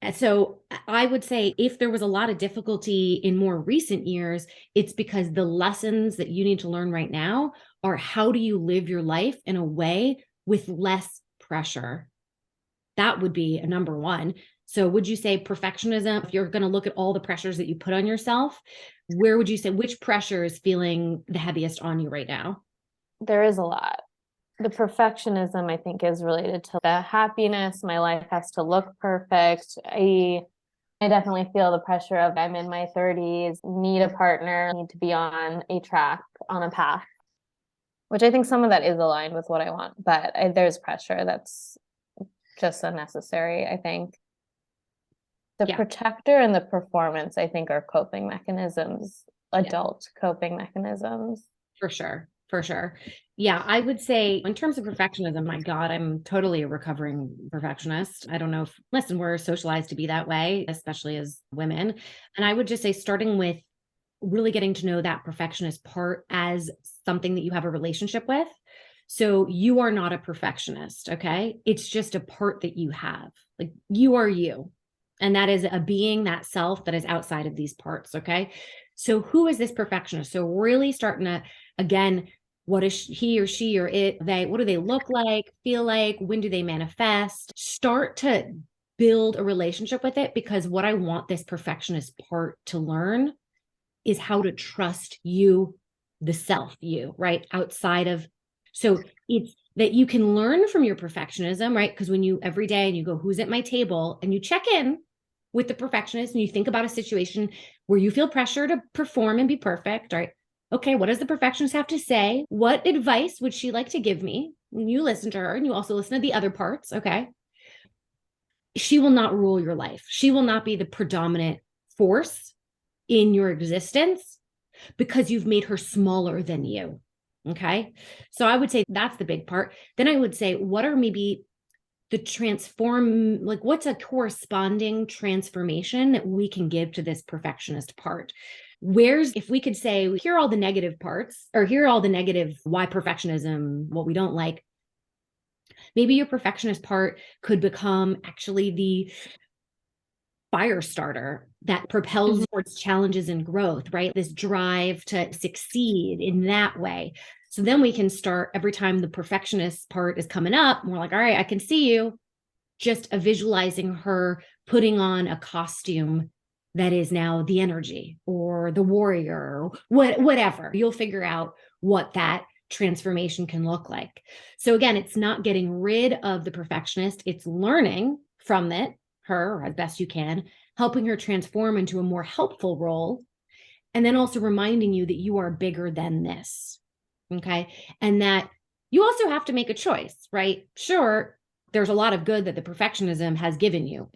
[SPEAKER 2] And so I would say if there was a lot of difficulty in more recent years, it's because the lessons that you need to learn right now are, how do you live your life in a way with less pressure? That would be a number one. So would you say perfectionism, if you're going to look at all the pressures that you put on yourself, where would you say, which pressure is feeling the heaviest on you right now?
[SPEAKER 3] There is a lot. The perfectionism, I think, is related to the happiness. My life has to look perfect. I definitely feel the pressure of, I'm in my 30s, need a partner, need to be on a track, on a path, which I think some of that is aligned with what I want. But there's pressure that's just unnecessary, I think. The protector and the performance, I think, are coping mechanisms, adult coping mechanisms.
[SPEAKER 2] For sure. For sure. Yeah, I would say in terms of perfectionism, my God, I'm totally a recovering perfectionist. I don't know if, listen, we're socialized to be that way, especially as women. And I would just say, starting with really getting to know that perfectionist part as something that you have a relationship with. So you are not a perfectionist, okay? It's just a part that you have. Like, you are you. And that is a being, that self that is outside of these parts, okay? So who is this perfectionist? So really starting to, again, what is he or she or it, they, what do they look like, feel like? When do they manifest? Start to build a relationship with it, because what I want this perfectionist part to learn is how to trust you, the self you, right? Outside of, so it's that you can learn from your perfectionism, right? Because when you every day and you go, who's at my table? And you check in with the perfectionist and you think about a situation where you feel pressure to perform and be perfect, right? Okay, what does the perfectionist have to say? What advice would she like to give me? And you listen to her and you also listen to the other parts, okay? She will not rule your life. She will not be the predominant force in your existence because you've made her smaller than you. Okay. So I would say that's the big part. Then I would say, what are maybe the transform, like what's a corresponding transformation that we can give to this perfectionist part? Where's, if we could say, here are all the negative parts, or here are all the negative, why perfectionism, what we don't like. Maybe your perfectionist part could become actually the fire starter that propels towards challenges and growth, right? This drive to succeed in that way. So then we can start every time the perfectionist part is coming up. We're like, all right, I can see you. Just a visualizing her putting on a costume that is now the energy or the warrior, or whatever. You'll figure out what that transformation can look like. So again, it's not getting rid of the perfectionist, it's learning from it, her as best you can, helping her transform into a more helpful role, and then also reminding you that you are bigger than this. Okay. And that you also have to make a choice, right? Sure, there's a lot of good that the perfectionism has given you.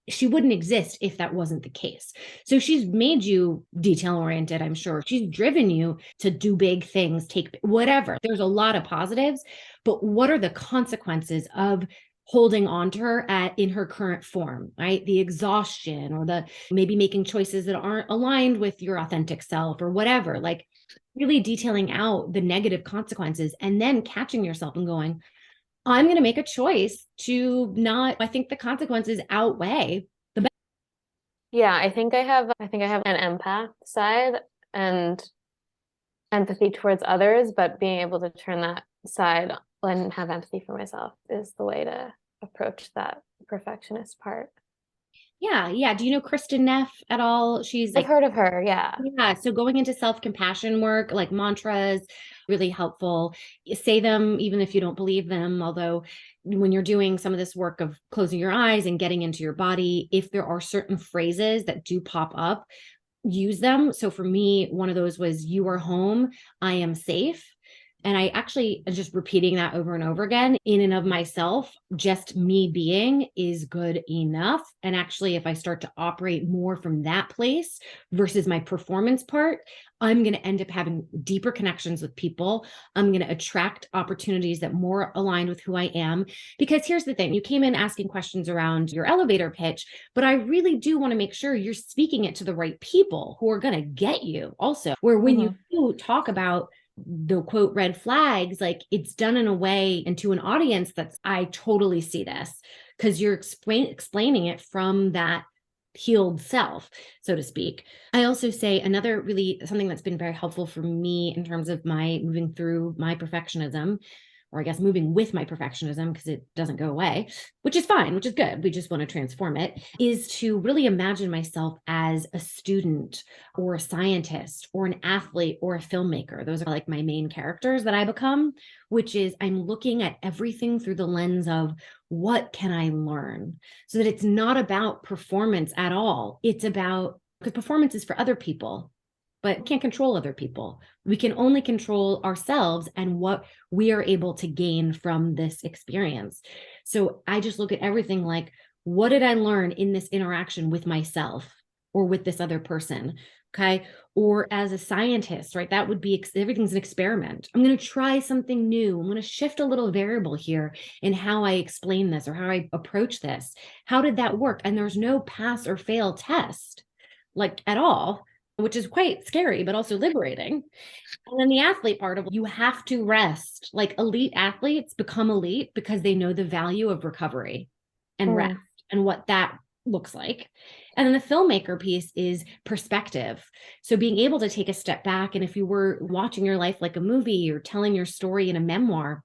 [SPEAKER 2] She wouldn't exist if that wasn't the case. So she's made you detail oriented, I'm sure. She's driven you to do big things, take whatever. There's a lot of positives, but what are the consequences of holding on to her in her current form, right? The exhaustion or the maybe making choices that aren't aligned with your authentic self or whatever, like really detailing out the negative consequences and then catching yourself and going, I'm going to make a choice to not, I think the consequences outweigh the benefits.
[SPEAKER 3] Yeah, I think I have an empath side and empathy towards others, but being able to turn that side and have empathy for myself is the way to approach that perfectionist part.
[SPEAKER 2] Yeah. Yeah. Do you know Kristen Neff at all? She's
[SPEAKER 3] I've
[SPEAKER 2] like,
[SPEAKER 3] heard of her, yeah.
[SPEAKER 2] yeah. So going into self-compassion work, like mantras, really helpful. You say them even if you don't believe them. Although when you're doing some of this work of closing your eyes and getting into your body, if there are certain phrases that do pop up, use them. So for me, one of those was, you are home, I am safe. And I actually just repeating that over and over again in and of myself, just me being is good enough. And actually, if I start to operate more from that place versus my performance part, I'm going to end up having deeper connections with people. I'm going to attract opportunities that more aligned with who I am. Because here's the thing, you came in asking questions around your elevator pitch, but I really do want to make sure you're speaking it to the right people who are going to get you also. Where when you do talk about the quote red flags, like it's done in a way and to an audience that's, I totally see this, because you're explaining it from that healed self, so to speak. I also say another really something that's been very helpful for me in terms of my moving through my perfectionism, or I guess moving with my perfectionism, because it doesn't go away, which is fine, which is good. We just want to transform it, is to really imagine myself as a student or a scientist or an athlete or a filmmaker. Those are like my main characters that I become, which is I'm looking at everything through the lens of what can I learn, so that it's not about performance at all. It's about, because performance is for other people, but can't control other people. We can only control ourselves and what we are able to gain from this experience. So I just look at everything like, what did I learn in this interaction with myself or with this other person? Okay. Or as a scientist, right? That would be, everything's an experiment. I'm going to try something new. I'm going to shift a little variable here in how I explain this or how I approach this. How did that work? And there's no pass or fail test, like at all, which is quite scary, but also liberating. And then the athlete part of, you have to rest. Like elite athletes become elite because they know the value of recovery and rest and what that looks like. And then the filmmaker piece is perspective. So being able to take a step back. And if you were watching your life like a movie or telling your story in a memoir,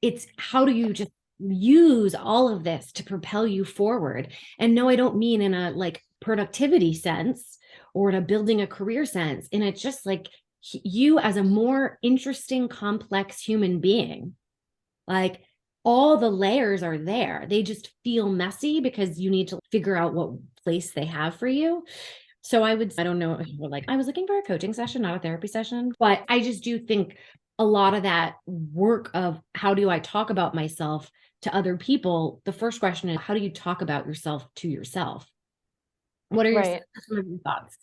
[SPEAKER 2] it's how do you just use all of this to propel you forward? And no, I don't mean in a like productivity sense or in a building a career sense. And it's just like you as a more interesting, complex human being, like all the layers are there. They just feel messy because you need to figure out what place they have for you. So I don't know, like I was looking for a coaching session, not a therapy session, but I just do think a lot of that work of how do I talk about myself to other people? The first question is, how do you talk about yourself to yourself? What are
[SPEAKER 3] Right.
[SPEAKER 2] some of your thoughts?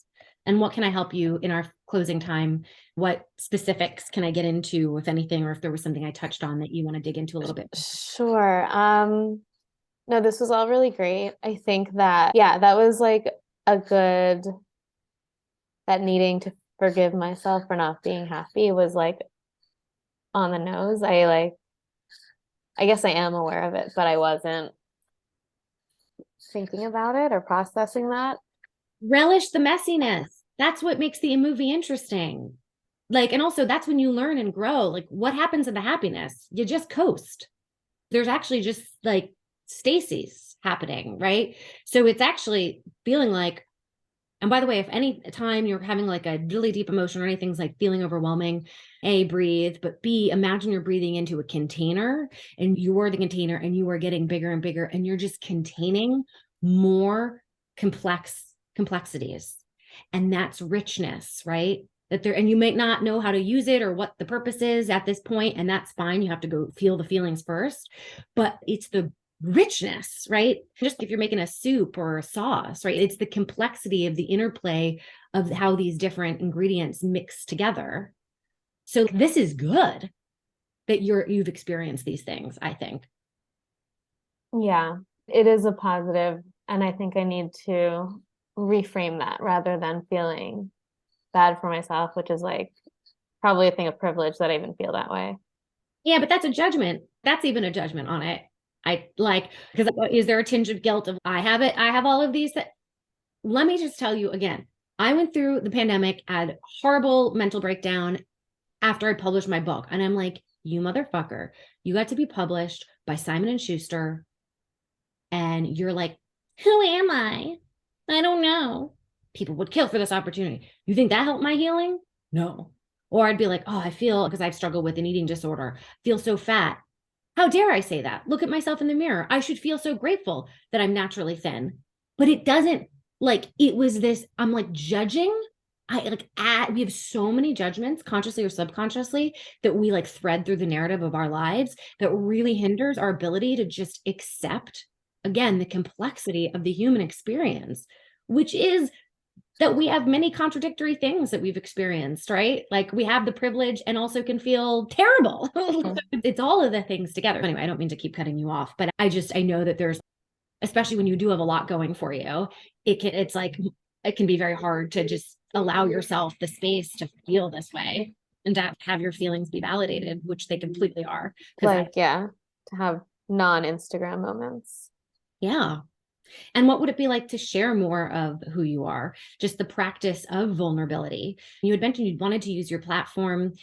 [SPEAKER 2] And what can I help you in our closing time? What specifics can I get into, if anything, or if there was something I touched on that you want to dig into a little bit?
[SPEAKER 3] Sure. No, this was all really great. I think that, yeah, that was like a good, that needing to forgive myself for not being happy was like on the nose. I guess I am aware of it, but I wasn't thinking about it or processing that.
[SPEAKER 2] Relish the messiness. That's what makes the movie interesting. Like, and also that's when you learn and grow. Like, what happens in the happiness? You just coast. There's actually just like Stacy's happening, right? So it's actually feeling like, and by the way, if any time you're having like a really deep emotion or anything's like feeling overwhelming, A, breathe, but B, imagine you're breathing into a container and you're the container and you are getting bigger and bigger and you're just containing more complexities. And that's richness, right? That there, and you might not know how to use it or what the purpose is at this point, and that's fine. You have to go feel the feelings first, but it's the richness, right? Just if you're making a soup or a sauce, right? It's the complexity of the interplay of how these different ingredients mix together. So this is good that you've experienced these things, I think.
[SPEAKER 3] Yeah, it is a positive, and I think I need to reframe that rather than feeling bad for myself, which is like probably a thing of privilege that I even feel that way.
[SPEAKER 2] Yeah, but that's a judgment. That's even a judgment on it. I like, because is there a tinge of guilt of I have it, I have all of these that let me just tell you again. I went through the pandemic, had horrible mental breakdown after I published my book. And I'm like, you motherfucker, you got to be published by Simon and Schuster. And you're like, who am I? I don't know. People would kill for this opportunity. You think that helped my healing? No. Or I'd be like, oh, I feel because I've struggled with an eating disorder, feel so fat. How dare I say that? Look at myself in the mirror. I should feel so grateful that I'm naturally thin. But it doesn't, like, it was this, I'm like judging. We have so many judgments, consciously or subconsciously, that we like thread through the narrative of our lives that really hinders our ability to just accept, again, the complexity of the human experience, which is that we have many contradictory things that we've experienced, right? Like we have the privilege and also can feel terrible. It's all of the things together. Anyway, I don't mean to keep cutting you off, but I know that there's, especially when you do have a lot going for you, it's like, it can be very hard to just allow yourself the space to feel this way and to have your feelings be validated, which they completely are.
[SPEAKER 3] Like, yeah, to have non-Instagram moments.
[SPEAKER 2] Yeah. And what would it be like to share more of who you are? Just the practice of vulnerability. You had mentioned you wanted to use your platform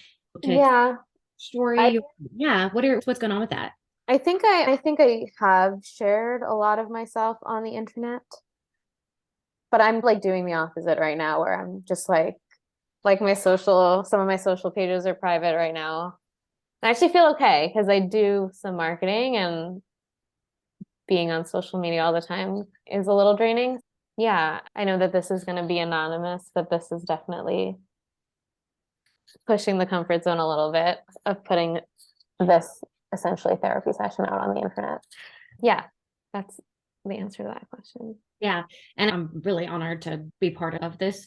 [SPEAKER 2] to
[SPEAKER 3] Yeah,
[SPEAKER 2] story. Yeah. What's going on with that?
[SPEAKER 3] I think I have shared a lot of myself on the internet, but I'm like doing the opposite right now where I'm just like some of my social pages are private right now. I actually feel okay because I do some marketing and being on social media all the time is a little draining. Yeah, I know that this is going to be anonymous, but this is definitely pushing the comfort zone a little bit of putting this essentially therapy session out on the internet. Yeah, that's the answer to that question.
[SPEAKER 2] Yeah. And I'm really honored to be part of this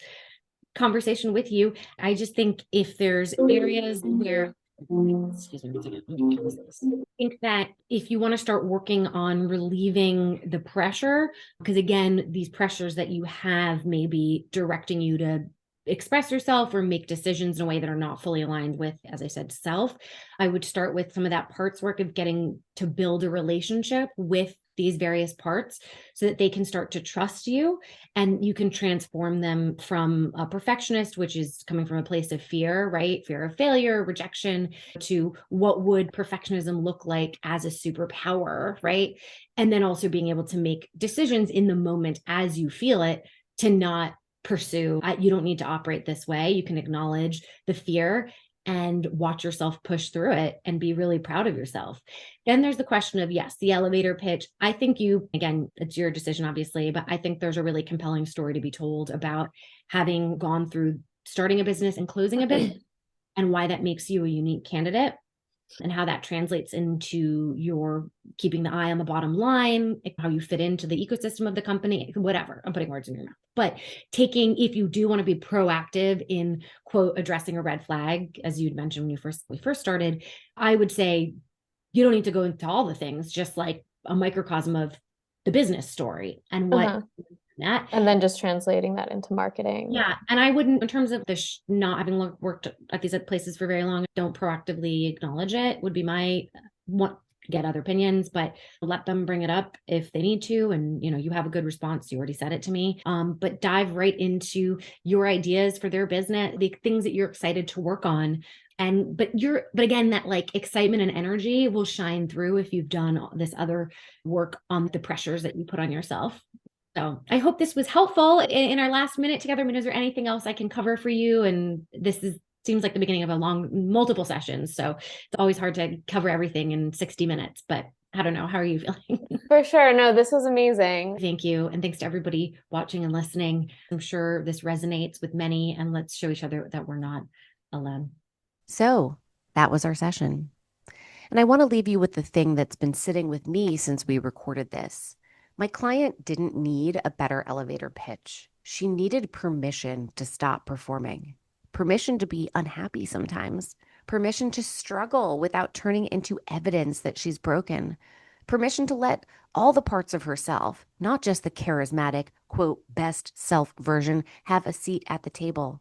[SPEAKER 2] conversation with you. I just think if there's areas where, excuse me, I think that if you want to start working on relieving the pressure, because again, these pressures that you have may be directing you to express yourself or make decisions in a way that are not fully aligned with, as I said, self. I would start with some of that parts work of getting to build a relationship with these various parts so that they can start to trust you and you can transform them from a perfectionist, which is coming from a place of fear, right? Fear of failure, rejection, to what would perfectionism look like as a superpower, right? And then also being able to make decisions in the moment as you feel it to not pursue. You don't need to operate this way. You can acknowledge the fear and watch yourself push through it and be really proud of yourself. Then there's the question of, yes, the elevator pitch. I think again, it's your decision, obviously, but I think there's a really compelling story to be told about having gone through starting a business and closing a business and why that makes you a unique candidate and how that translates into your keeping the eye on the bottom line, how you fit into the ecosystem of the company, whatever. I'm putting words in your mouth. But if you do want to be proactive in, quote, addressing a red flag, as you'd mentioned when we first started, I would say you don't need to go into all the things, just like a microcosm of the business story and what that.
[SPEAKER 3] And then just translating that into marketing.
[SPEAKER 2] Yeah. And I wouldn't, in terms of not having worked at these places for very long, don't proactively acknowledge it would be my one. get other opinions, but let them bring it up if they need to. And, you have a good response. You already said it to me. But dive right into your ideas for their business, the things that you're excited to work on. But again, that like excitement and energy will shine through if you've done this other work on the pressures that you put on yourself. So I hope this was helpful in our last minute together. I mean, is there anything else I can cover for you? And seems like the beginning of multiple sessions. So it's always hard to cover everything in 60 minutes, but I don't know. How are you feeling?
[SPEAKER 3] For sure. No, this was amazing.
[SPEAKER 2] Thank you. And thanks to everybody watching and listening. I'm sure this resonates with many, and let's show each other that we're not alone.
[SPEAKER 1] So that was our session. And I want to leave you with the thing that's been sitting with me since we recorded this. My client didn't need a better elevator pitch. She needed permission to stop performing, permission to be unhappy sometimes, permission to struggle without turning into evidence that she's broken, permission to let all the parts of herself, not just the charismatic, quote, best self version, have a seat at the table.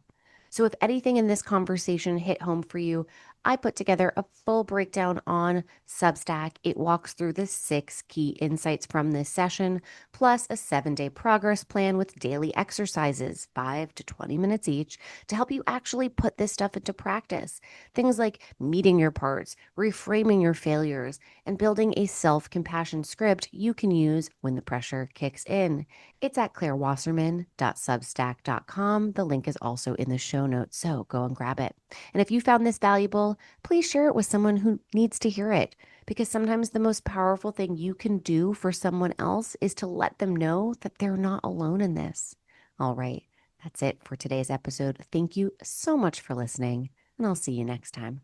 [SPEAKER 1] So if anything in this conversation hit home for you, I put together a full breakdown on Substack. It walks through the 6 key insights from this session, plus a 7-day progress plan with daily exercises, 5 to 20 minutes each, to help you actually put this stuff into practice. Things like meeting your parts, reframing your failures, and building a self-compassion script you can use when the pressure kicks in. It's at clairewasserman.substack.com. The link is also in the show notes, so go and grab it. And if you found this valuable, please share it with someone who needs to hear it, because sometimes the most powerful thing you can do for someone else is to let them know that they're not alone in this. All right, that's it for today's episode. Thank you so much for listening, and I'll see you next time.